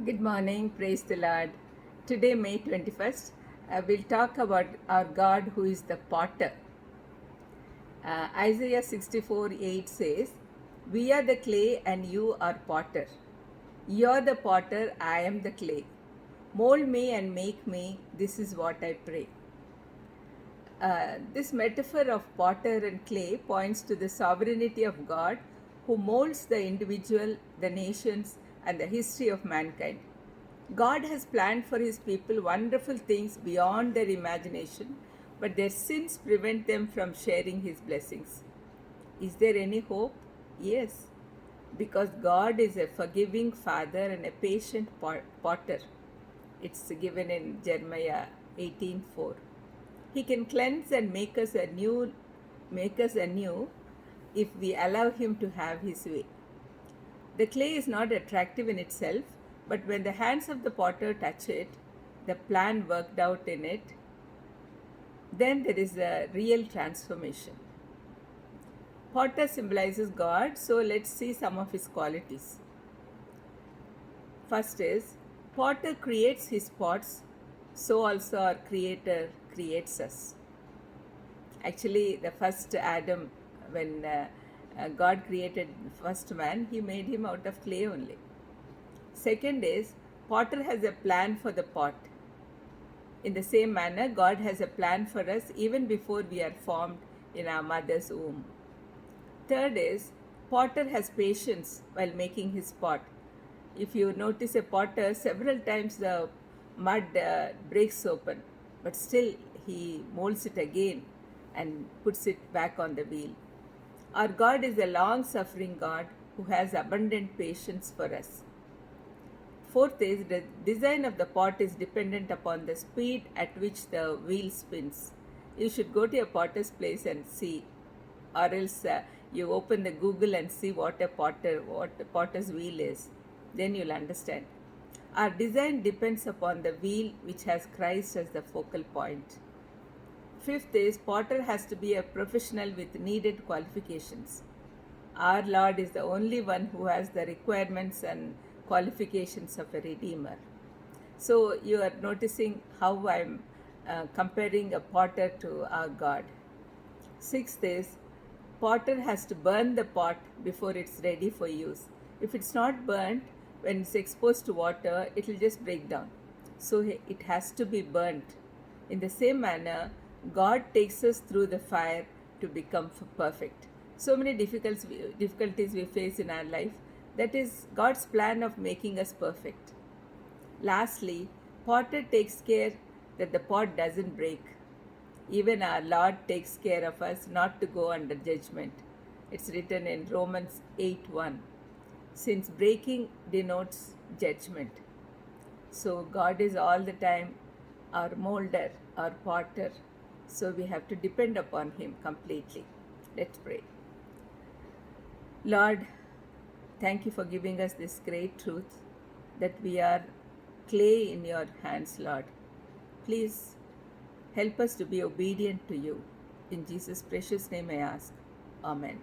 Good morning, praise the Lord. Today, May 21st, we'll talk about our God who is the potter. Isaiah 64:8 says, "We are the clay and you are potter. You are the potter, I am the clay. Mold me and make me, this is what I pray." This metaphor of potter and clay points to the sovereignty of God who molds the individual, the nations, and the history of mankind. God has planned for His people wonderful things beyond their imagination, but their sins prevent them from sharing His blessings. Is there any hope? Yes, because God is a forgiving Father and a patient potter. It's given in Jeremiah 18:4. He can cleanse and make us anew if we allow Him to have His way. The clay is not attractive in itself, but when the hands of the potter touch it, the plan worked out in it, then there is a real transformation. Potter symbolizes God, so let's see some of his qualities. First is, potter creates his pots, so also our Creator creates us. Actually, the first Adam, when God created first man, he made him out of clay only. Second is, potter has a plan for the pot. In the same manner, God has a plan for us even before we are formed in our mother's womb. Third is, potter has patience while making his pot. If you notice a potter, several times the mud breaks open, but still he molds it again and puts it back on the wheel. Our God is a long suffering God who has abundant patience for us. Fourth is, the design of the pot is dependent upon the speed at which the wheel spins. You should go to a potter's place and see, or else you open the Google and see what a potter's wheel is. Then you'll understand. Our design depends upon the wheel which has Christ as the focal point. Fifth is, potter has to be a professional with needed qualifications. Our Lord is the only one who has the requirements and qualifications of a redeemer. So you are noticing how I'm comparing a potter to our God. Sixth is, potter has to burn the pot before it's ready for use. If it's not burnt, when it's exposed to water, it will just break down. So it has to be burnt. In the same manner, God takes us through the fire to become perfect. So many difficulties we face in our life. That is God's plan of making us perfect. Lastly, potter takes care that the pot doesn't break. Even our Lord takes care of us not to go under judgment. It's written in Romans 8:1. Since breaking denotes judgment. So God is all the time our molder, our potter. So we have to depend upon Him completely. Let's pray. Lord, thank you for giving us this great truth that we are clay in your hands, Lord. Please help us to be obedient to you. In Jesus' precious name I ask. Amen.